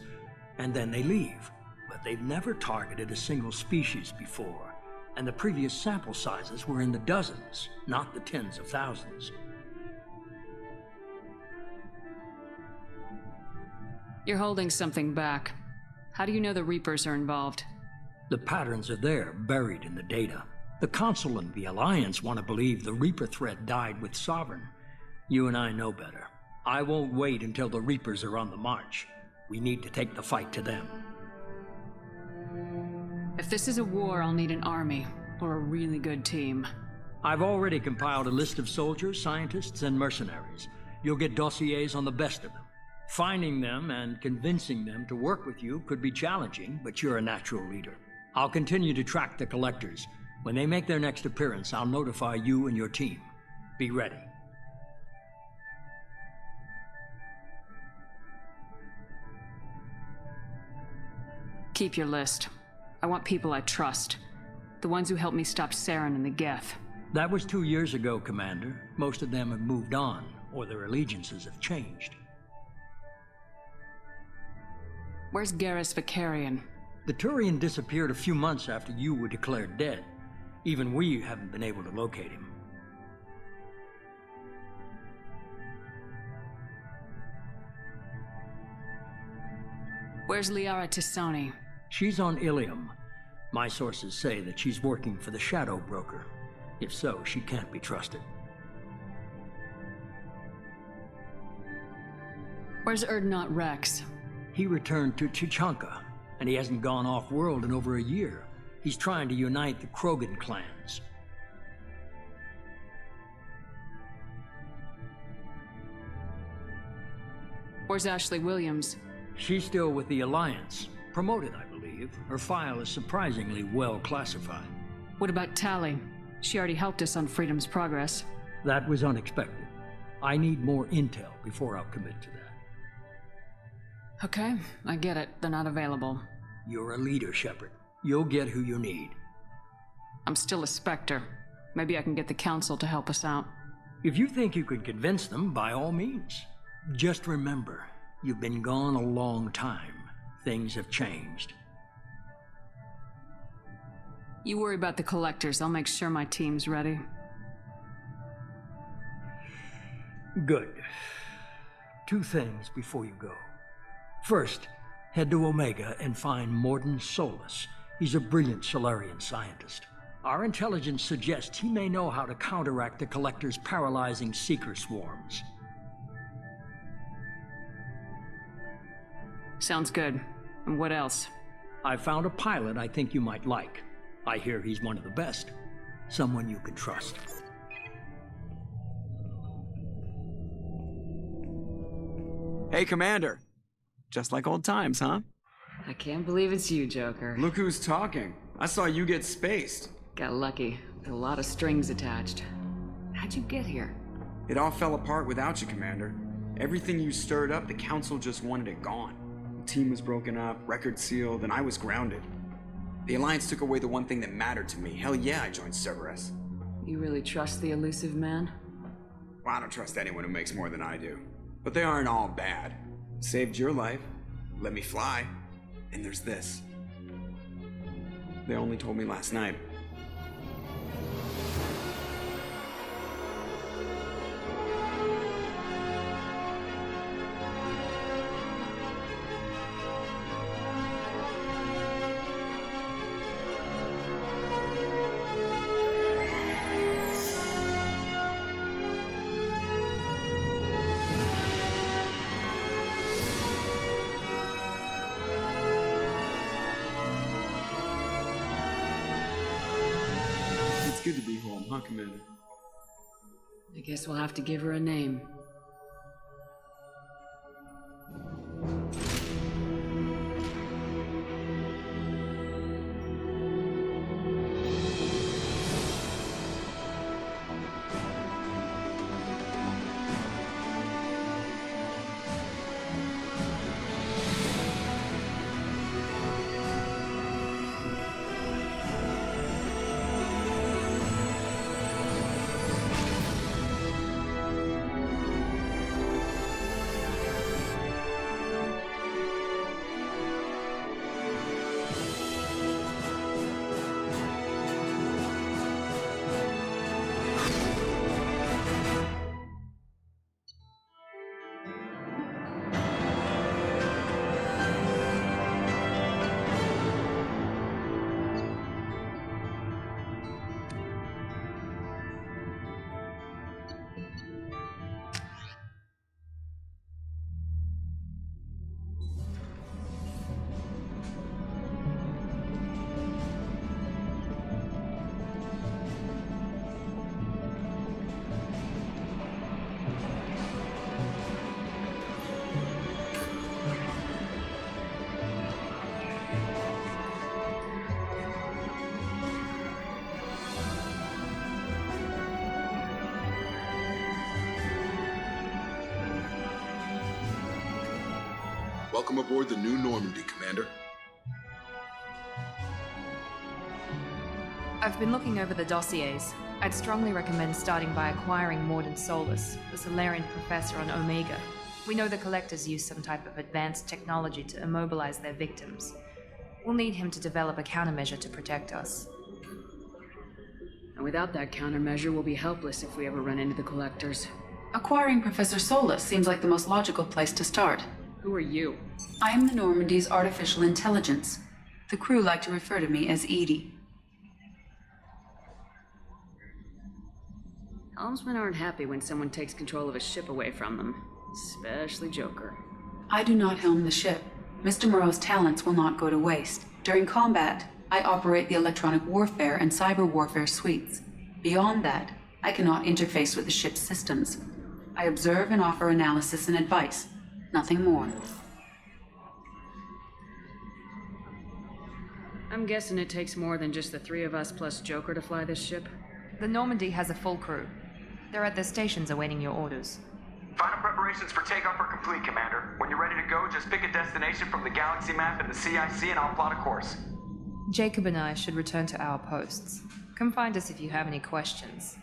and then they leave. But they've never targeted a single species before, and the previous sample sizes were in the dozens, not the tens of thousands. You're holding something back. How do you know the Reapers are involved? The patterns are there, buried in the data. The Council and the Alliance want to believe the Reaper threat died with Sovereign. You and I know better. I won't wait until the Reapers are on the march. We need to take the fight to them. If this is a war, I'll need an army, or a really good team. I've already compiled a list of soldiers, scientists, and mercenaries. You'll get dossiers on the best of them. Finding them and convincing them to work with you could be challenging, but you're a natural leader. I'll continue to track the collectors. When they make their next appearance, I'll notify you and your team. Be ready. Keep your list. I want people I trust. The ones who helped me stop Saren and the Geth. That was 2 years ago, Commander. Most of them have moved on, or their allegiances have changed. Where's Garrus Vicarian? The Turian disappeared a few months after you were declared dead. Even we haven't been able to locate him. Where's Liara Tisoni? She's on Ilium. My sources say that she's working for the Shadow Broker. If so, she can't be trusted. Where's Erdnot Rex? He returned to Chichanka, and he hasn't gone off-world in over a year. He's trying to unite the Krogan clans. Where's Ashley Williams? She's still with the Alliance. Promoted, I believe. Her file is surprisingly well classified. What about Tally? She already helped us on Freedom's Progress. That was unexpected. I need more intel before I'll commit to that. Okay, I get it. They're not available. You're a leader, Shepard. You'll get who you need. I'm still a Spectre. Maybe I can get the Council to help us out. If you think you can convince them, by all means. Just remember, you've been gone a long time. Things have changed. You worry about the collectors. I'll make sure my team's ready. Good. 2 things before you go. First, head to Omega and find Morden Solus. He's a brilliant Solarian scientist. Our intelligence suggests he may know how to counteract the Collector's paralyzing Seeker swarms. Sounds good. And what else? I found a pilot I think you might like. I hear he's one of the best. Someone you can trust. Hey, Commander. Just like old times, huh? I can't believe it's you, Joker. Look who's talking. I saw you get spaced. Got lucky. With a lot of strings attached. How'd you get here? It all fell apart without you, Commander. Everything you stirred up, the Council just wanted it gone. The team was broken up, record sealed, and I was grounded. The Alliance took away the one thing that mattered to me. Hell yeah, I joined Cerberus. You really trust the elusive man? Well, I don't trust anyone who makes more than I do. But they aren't all bad. Saved your life, let me fly, and there's this. They only told me last night. It's good to be home, huh, Commander? I guess we'll have to give her a name. Welcome aboard the new Normandy, Commander. I've been looking over the dossiers. I'd strongly recommend starting by acquiring Morden Solus, the Solarian professor on Omega. We know the Collectors use some type of advanced technology to immobilize their victims. We'll need him to develop a countermeasure to protect us. And without that countermeasure, we'll be helpless if we ever run into the Collectors. Acquiring Professor Solus seems like the most logical place to start. Who are you? I am the Normandy's artificial intelligence. The crew like to refer to me as Edie. Helmsmen aren't happy when someone takes control of a ship away from them. Especially Joker. I do not helm the ship. Mr. Moreau's talents will not go to waste. During combat, I operate the electronic warfare and cyber warfare suites. Beyond that, I cannot interface with the ship's systems. I observe and offer analysis and advice. Nothing more. I'm guessing it takes more than just the three of us plus Joker to fly this ship? The Normandy has a full crew. They're at their stations awaiting your orders. Final preparations for takeoff are complete, Commander. When you're ready to go, just pick a destination from the galaxy map and the CIC and I'll plot a course. Jacob and I should return to our posts. Come find us if you have any questions.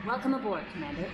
Welcome aboard, Commander.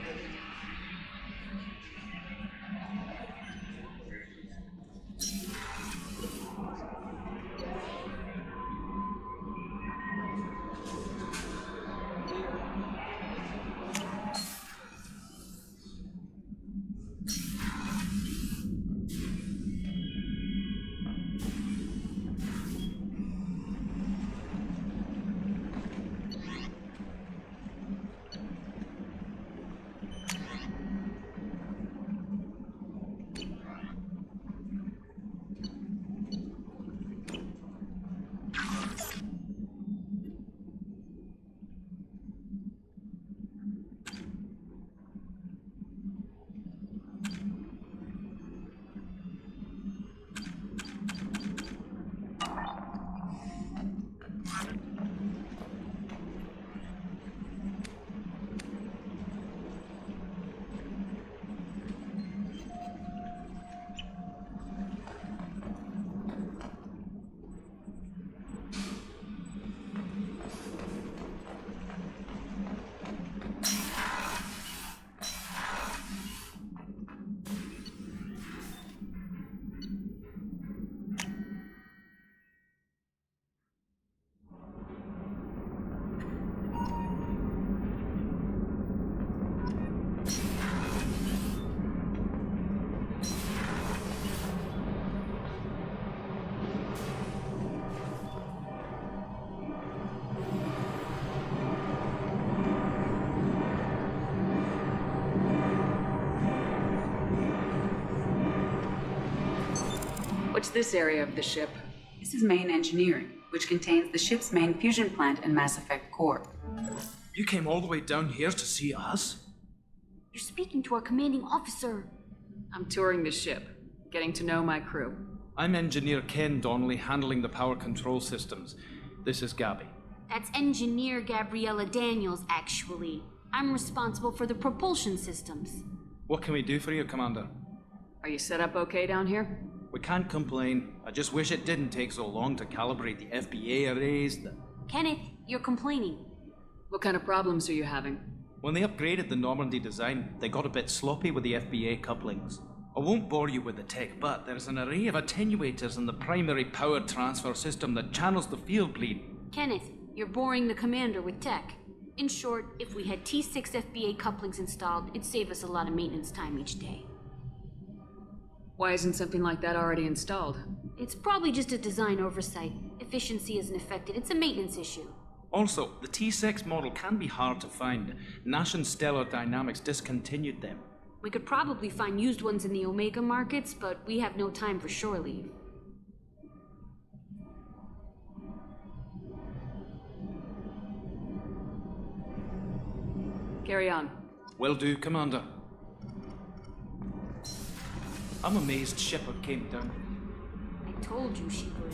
What's this area of the ship? This is main engineering, which contains the ship's main fusion plant and Mass Effect core. You came all the way down here to see us? You're speaking to our commanding officer. I'm touring the ship, getting to know my crew. I'm Engineer Ken Donnelly, handling the power control systems. This is Gabby. That's Engineer Gabriella Daniels, actually. I'm responsible for the propulsion systems. What can we do for you, Commander? Are you set up okay down here? We can't complain. I just wish it didn't take so long to calibrate the FBA arrays. Kenneth, you're complaining. What kind of problems are you having? When they upgraded the Normandy design, they got a bit sloppy with the FBA couplings. I won't bore you with the tech, but there's an array of attenuators in the primary power transfer system that channels the field bleed. Kenneth, you're boring the commander with tech. In short, if we had T6 FBA couplings installed, it'd save us a lot of maintenance time each day. Why isn't something like that already installed? It's probably just a design oversight. Efficiency isn't affected, it's a maintenance issue. Also, the T6 model can be hard to find. Nash and Stellar Dynamics discontinued them. We could probably find used ones in the Omega markets, but we have no time for shore leave. Carry on. Will do, Commander. I'm amazed Shepard came down. I told you she would.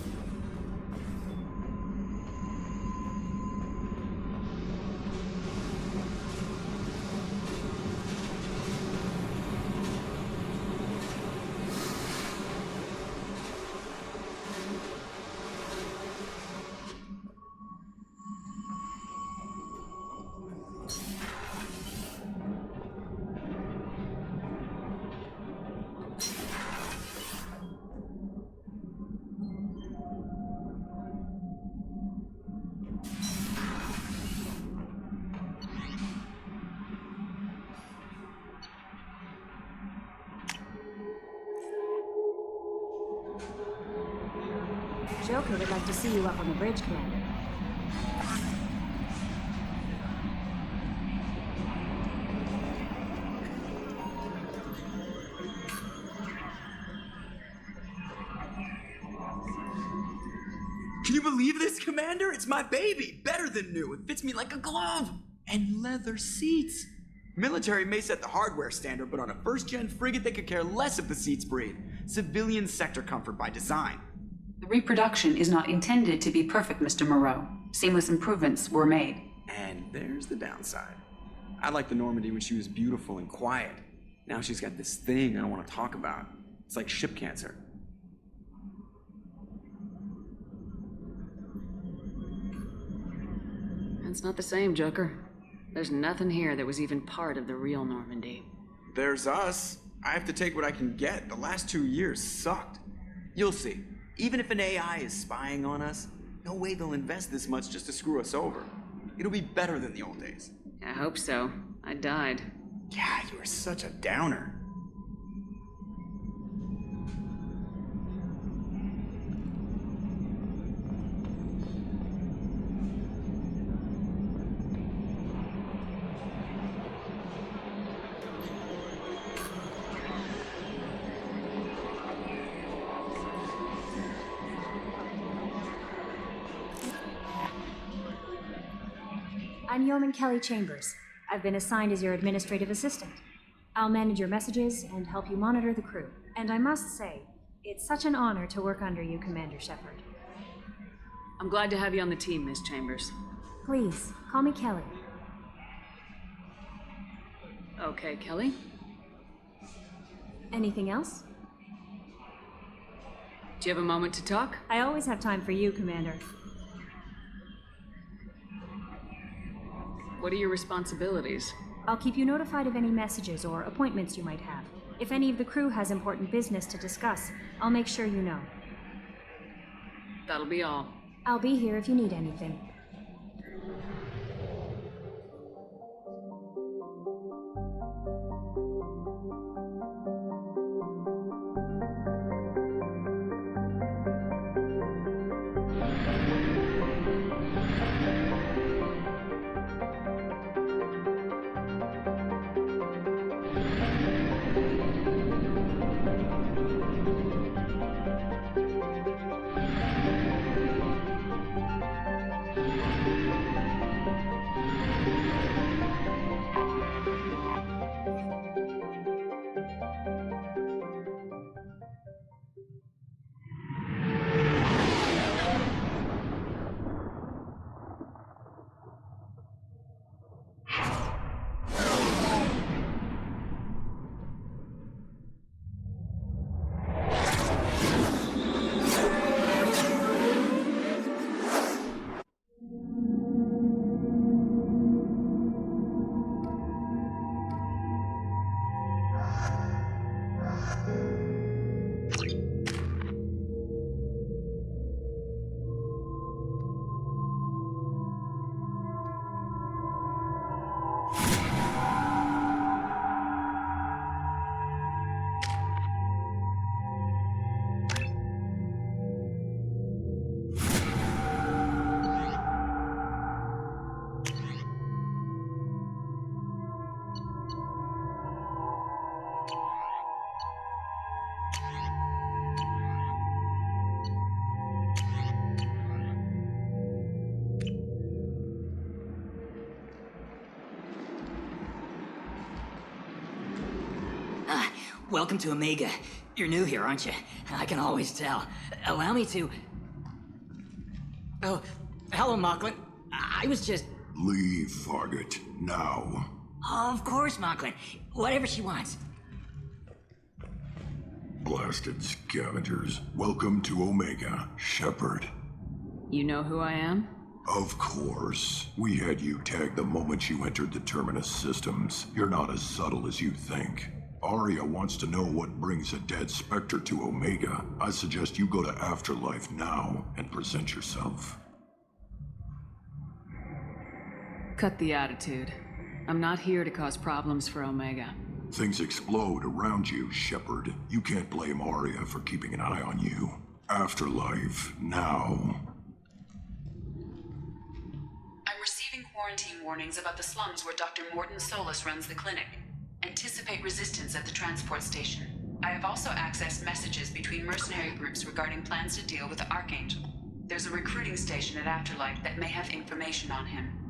Joker would like to see you up on the bridge, Commander. Can you believe this, Commander? It's my baby! Better than new. It fits me like a glove! And leather seats. Military may set the hardware standard, but on a first-gen frigate, they could care less if the seats breathe. Civilian sector comfort by design. The reproduction is not intended to be perfect, Mr. Moreau. Seamless improvements were made. And there's the downside. I liked the Normandy when she was beautiful and quiet. Now she's got this thing I don't want to talk about. It's like ship cancer. It's not the same, Joker. There's nothing here that was even part of the real Normandy. There's us. I have to take what I can get. The last 2 years sucked. You'll see. Even if an AI is spying on us, no way they'll invest this much just to screw us over. It'll be better than the old days. I hope so. I died. Yeah, you were such a downer. I'm Yeoman Kelly Chambers. I've been assigned as your administrative assistant. I'll manage your messages and help you monitor the crew. And I must say, it's such an honor to work under you, Commander Shepard. I'm glad to have you on the team, Miss Chambers. Please, call me Kelly. Okay, Kelly. Anything else? Do you have a moment to talk? I always have time for you, Commander. What are your responsibilities? I'll keep you notified of any messages or appointments you might have. If any of the crew has important business to discuss, I'll make sure you know. That'll be all. I'll be here if you need anything. Welcome to Omega. You're new here, aren't you? I can always tell. Allow me to... Oh, hello, Mocklin. I was just... Leave, Fargate, now. Of course, Mocklin. Whatever she wants. Blasted scavengers. Welcome to Omega, Shepard. You know who I am? Of course. We had you tagged the moment you entered the Terminus systems. You're not as subtle as you think. Arya wants to know what brings a dead Spectre to Omega. I suggest you go to Afterlife now and present yourself. Cut the attitude. I'm not here to cause problems for Omega. Things explode around you, Shepard. You can't blame Arya for keeping an eye on you. Afterlife, now. I'm receiving quarantine warnings about the slums where Dr. Morton Solus runs the clinic. Anticipate resistance at the transport station. I have also accessed messages between mercenary groups regarding plans to deal with the Archangel. There's a recruiting station at Afterlife that may have information on him.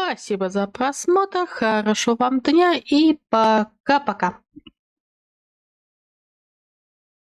Спасибо за просмотр, хорошего вам дня и пока-пока.